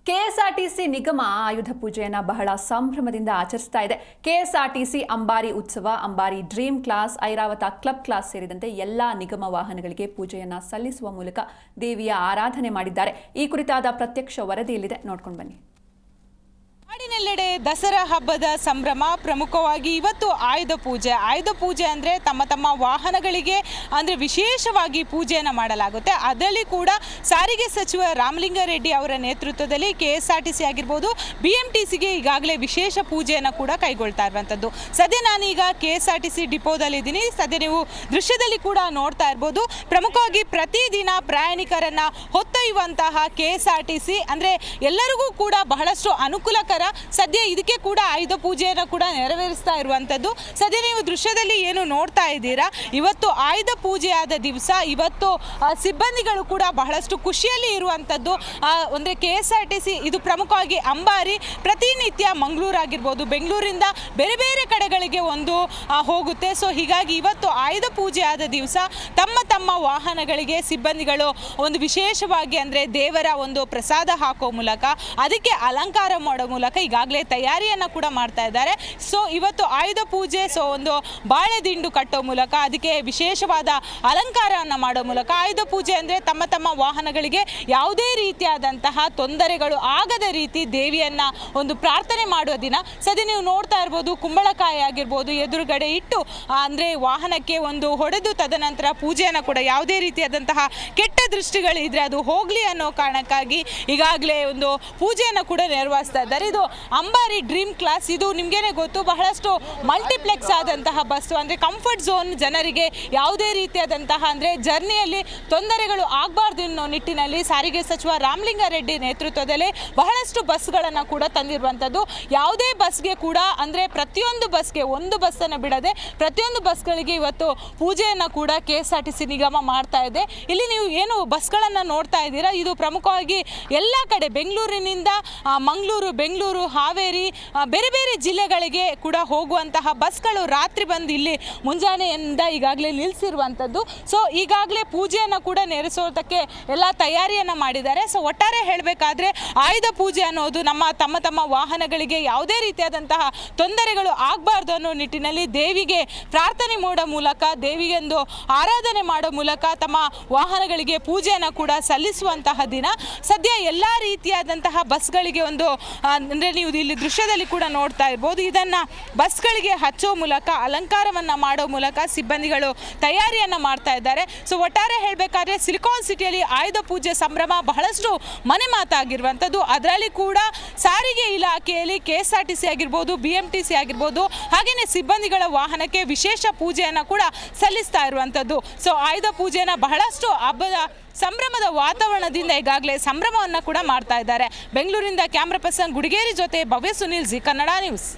KSRTC ನಿಗಮ ಆಯುಧ ಪೂಜೆಯನ್ನು ಬಹಳ ಸಂಭ್ರಮದಿಂದ ಆಚರಿಸ್ತಾ ಇದೆ. KSRTC Ambari Utsav, Ambari dream class, Airavat club class ಸೇರಿದಂತೆ ಎಲ್ಲಾ ನಿಗಮ ವಾಹನಗಳಿಗೆ ಪೂಜೆಯನ್ನು ಸಲ್ಲಿಸುವ ಮೂಲಕ ದೇವಿಯ ಆರಾಧನೆ ಮಾಡಿದ್ದಾರೆ. ಈ ಕುರಿತಾದ ಪ್ರತ್ಯಕ್ಷ ವರದಿಯಲ್ಲಿದೆ, ನೋಡ್ಕೊಂಡು ಬನ್ನಿ. ನಾಡಿನೆಲ್ಲೆಡೆ ದಸರಾ ಹಬ್ಬದ ಸಂಭ್ರಮ. ಪ್ರಮುಖವಾಗಿ ಇವತ್ತು ಆಯುಧ ಪೂಜೆ ಅಂದರೆ ತಮ್ಮ ತಮ್ಮ ವಾಹನಗಳಿಗೆ ಅಂದರೆ ವಿಶೇಷವಾಗಿ ಪೂಜೆಯನ್ನು ಮಾಡಲಾಗುತ್ತೆ. ಅದರಲ್ಲಿ ಕೂಡ ಸಾರಿಗೆ ಸಚಿವ ರಾಮಲಿಂಗಾರೆಡ್ಡಿ ಅವರ ನೇತೃತ್ವದಲ್ಲಿ KSRTC ಆಗಿರ್ಬೋದು, BMTCಗೆ ಈಗಾಗಲೇ ವಿಶೇಷ ಪೂಜೆಯನ್ನು ಕೂಡ ಕೈಗೊಳ್ತಾ ಇರುವಂಥದ್ದು. ಸದ್ಯ ನಾನೀಗ KSRTC ಡಿಪೋದಲ್ಲಿದ್ದೀನಿ. ಸದ್ಯ ನೀವು ದೃಶ್ಯದಲ್ಲಿ ಕೂಡ ನೋಡ್ತಾ ಇರ್ಬೋದು. ಪ್ರಮುಖವಾಗಿ ಪ್ರತಿದಿನ ಪ್ರಯಾಣಿಕರನ್ನು ಹೊತ್ತೊಯ್ಯುವಂತಹ KSRTC ಅಂದರೆ ಎಲ್ಲರಿಗೂ ಕೂಡ ಬಹಳಷ್ಟು ಅನುಕೂಲಕರ. ಸದ್ಯ ಇದಕ್ಕೆ ಕೂಡ ಆಯುಧ ಪೂಜೆಯನ್ನು ಕೂಡ ನೆರವೇರಿಸ್ತಾ ಇರುವಂಥದ್ದು. ಸದ್ಯ ನೀವು ದೃಶ್ಯದಲ್ಲಿ ಏನು ನೋಡ್ತಾ ಇದ್ದೀರಾ, ಇವತ್ತು ಆಯುಧ ಪೂಜೆಯಾದ ದಿವಸ. ಇವತ್ತು ಸಿಬ್ಬಂದಿಗಳು ಕೂಡ ಬಹಳಷ್ಟು ಖುಷಿಯಲ್ಲಿ ಇರುವಂಥದ್ದು. ಅಂದರೆ KSRTC ಇದು ಪ್ರಮುಖವಾಗಿ ಅಂಬಾರಿ ಪ್ರತಿನಿತ್ಯ ಮಂಗಳೂರು ಆಗಿರ್ಬೋದು, ಬೆಂಗಳೂರಿಂದ ಬೇರೆ ಬೇರೆ ಕಡೆಗಳಿಗೆ ಹೋಗುತ್ತೆ. ಸೊ ಹೀಗಾಗಿ ಇವತ್ತು ಆಯುಧ ಪೂಜೆ ಆದ ದಿವಸ ತಮ್ಮ ತಮ್ಮ ವಾಹನಗಳಿಗೆ ಸಿಬ್ಬಂದಿಗಳು ವಿಶೇಷವಾಗಿ ಅಂದರೆ ದೇವರ ಪ್ರಸಾದ ಹಾಕೋ ಮೂಲಕ, ಅದಕ್ಕೆ ಅಲಂಕಾರ ಮಾಡೋ ಮೂಲಕ ಈಗಾಗಲೇ ತಯಾರಿಯನ್ನು ಕೂಡ ಮಾಡ್ತಾ ಇದ್ದಾರೆ. ಸೊ ಇವತ್ತು ಆಯುಧ ಪೂಜೆ, ಬಾಳೆ ದಿಂಡು ಕಟ್ಟೋ ಮೂಲಕ, ಅದಕ್ಕೆ ವಿಶೇಷವಾದ ಅಲಂಕಾರವನ್ನು ಮಾಡೋ ಮೂಲಕ, ಆಯುಧ ಪೂಜೆ ಅಂದರೆ ತಮ್ಮ ತಮ್ಮ ವಾಹನಗಳಿಗೆ ಯಾವುದೇ ರೀತಿಯಾದಂತಹ ತೊಂದರೆಗಳು ಆಗದ ರೀತಿ ದೇವಿಯನ್ನು ಪ್ರಾರ್ಥನೆ ಮಾಡುವ ದಿನ. ಸದ್ಯ ನೀವು ನೋಡ್ತಾ ಇರ್ಬೋದು, ಕುಂಬಳಕಾಯಿ ಆಗಿರ್ಬೋದು ಎದುರುಗಡೆ ಇಟ್ಟು ಅಂದರೆ ವಾಹನಕ್ಕೆ ಹೊಡೆದು ತದನಂತರ ಪೂಜೆಯನ್ನು ಕೂಡ ಯಾವುದೇ ರೀತಿಯಾದಂತಹ ಕೆಟ್ಟ ದೃಷ್ಟಿಗಳಿದ್ರೆ ಅದು ಹೋಗಲಿ ಅನ್ನೋ ಕಾರಣಕ್ಕಾಗಿ ಈಗಾಗಲೇ ಪೂಜೆಯನ್ನು ಕೂಡ ನೆರವೇರಿಸ್ತಾ ಇದ್ದಾರೆ. ಇದು ಅಂಬಾರಿ ಡ್ರೀಮ್ ಕ್ಲಾಸ್. ಇದು ನಿಮಗೇನೆ ಗೊತ್ತು, ಬಹಳಷ್ಟು ಮಲ್ಟಿಪ್ಲೆಕ್ಸ್ ಆದಂತಹ ಬಸ್ಸು. ಅಂದರೆ ಕಂಫರ್ಟ್ ಝೋನ್ ಜನರಿಗೆ ಯಾವುದೇ ರೀತಿಯಾದಂತಹ ಅಂದರೆ ಜರ್ನಿಯಲ್ಲಿ ತೊಂದರೆಗಳು ಆಗಬಾರ್ದು ಅನ್ನೋ ನಿಟ್ಟಿನಲ್ಲಿ ಸಾರಿಗೆ ಸಚಿವ ರಾಮಲಿಂಗಾರೆಡ್ಡಿ ನೇತೃತ್ವದಲ್ಲಿ ಬಹಳಷ್ಟು ಬಸ್ಗಳನ್ನು ಕೂಡ ತಂದಿರುವಂಥದ್ದು. ಯಾವುದೇ ಬಸ್ಗೆ ಕೂಡ ಅಂದರೆ ಪ್ರತಿಯೊಂದು ಬಸ್ಗೆ ಒಂದು ಬಸ್ಸನ್ನು ಬಿಡದೆ ಪ್ರತಿಯೊಂದು ಬಸ್ಗಳಿಗೆ ಇವತ್ತು ಪೂಜೆಯನ್ನು ಕೂಡ KSRTC ನಿಗಮ ಮಾಡ್ತಾ ಇದೆ. ಇಲ್ಲಿ ನೀವು ಏನು ಬಸ್ಗಳನ್ನು ನೋಡ್ತಾ ಇದ್ದೀರಾ, ಇದು ಪ್ರಮುಖವಾಗಿ ಎಲ್ಲ ಕಡೆ ಬೆಂಗಳೂರಿನಿಂದ ಮಂಗಳೂರು, ಬೆಂಗಳೂರು, ಹಾವೇರಿ, ಬೇರೆ ಬೇರೆ ಜಿಲ್ಲೆಗಳಿಗೆ ಕೂಡ ಹೋಗುವಂತಹ ಬಸ್ಗಳು ರಾತ್ರಿ ಬಂದು ಇಲ್ಲಿ ಮುಂಜಾನೆಯಿಂದ ಈಗಾಗಲೇ ನಿಲ್ಲಿಸಿರುವಂಥದ್ದು. ಸೊ ಈಗಾಗಲೇ ಪೂಜೆಯನ್ನು ಕೂಡ ನೆರವೇರಿಸೋದಕ್ಕೆ ಎಲ್ಲ ತಯಾರಿಯನ್ನು ಮಾಡಿದ್ದಾರೆ. ಸೊ ಒಟ್ಟಾರೆ ಹೇಳಬೇಕಾದ್ರೆ ಆಯುಧ ಪೂಜೆ ಅನ್ನೋದು ತಮ್ಮ ತಮ್ಮ ವಾಹನಗಳಿಗೆ ಯಾವುದೇ ರೀತಿಯಾದಂತಹ ತೊಂದರೆಗಳು ಆಗಬಾರ್ದು ಅನ್ನೋ ನಿಟ್ಟಿನಲ್ಲಿ ದೇವಿಗೆ ಪ್ರಾರ್ಥನೆ ಮಾಡೋ ಮೂಲಕ, ದೇವಿಗೆಂದು ಆರಾಧನೆ ಮಾಡೋ ಮೂಲಕ ತಮ್ಮ ವಾಹನಗಳಿಗೆ ಪೂಜೆಯನ್ನು ಕೂಡ ಸಲ್ಲಿಸುವಂತಹ ದಿನ. ಸದ್ಯ ಎಲ್ಲ ರೀತಿಯಾದಂತಹ ಬಸ್ಗಳಿಗೆ ಅಂದರೆ ನೀವು ಇಲ್ಲಿ ದೃಶ್ಯದಲ್ಲಿ ಕೂಡ ನೋಡ್ತಾ ಇರ್ಬೋದು, ಇದನ್ನು ಬಸ್ಗಳಿಗೆ ಹಚ್ಚೋ ಮೂಲಕ, ಅಲಂಕಾರವನ್ನು ಮಾಡೋ ಮೂಲಕ ಸಿಬ್ಬಂದಿಗಳು ತಯಾರಿಯನ್ನು ಮಾಡ್ತಾ ಇದ್ದಾರೆ. ಸೊ ಒಟ್ಟಾರೆ ಹೇಳಬೇಕಾದ್ರೆ ಸಿಲಿಕಾನ್ ಸಿಟಿಯಲ್ಲಿ ಆಯುಧ ಪೂಜೆ ಸಂಭ್ರಮ ಬಹಳಷ್ಟು ಮನೆ ಮಾತಾಗಿರುವಂಥದ್ದು. ಅದರಲ್ಲಿ ಕೂಡ ಸಾರಿಗೆ ಇಲಾಖೆಯಲ್ಲಿ KSRTC ಆಗಿರ್ಬೋದು, BMTC ಆಗಿರ್ಬೋದು, ಹಾಗೆಯೇ ಸಿಬ್ಬಂದಿಗಳ ವಾಹನಕ್ಕೆ ವಿಶೇಷ ಪೂಜೆಯನ್ನು ಕೂಡ ಸಲ್ಲಿಸ್ತಾ ಇರುವಂಥದ್ದು. ಸೊ ಆಯುಧ ಪೂಜೆಯನ್ನು ಬಹಳಷ್ಟು ಹಬ್ಬದ ಸಂಭ್ರಮದ ವಾತಾವರಣದಿಂದ ಈಗಾಗಲೇ ಸಂಭ್ರಮವನ್ನು ಕೂಡ ಮಾಡ್ತಾ ಇದ್ದಾರೆ. ಬೆಂಗಳೂರಿಂದ ಕ್ಯಾಮ್ರಾ ಪರ್ಸನ್ ಗುಡಿಗೇರಿ ಜೊತೆ ಭವ್ಯ ಸುನಿಲ್, ಜಿ ಕನ್ನಡ ನ್ಯೂಸ್.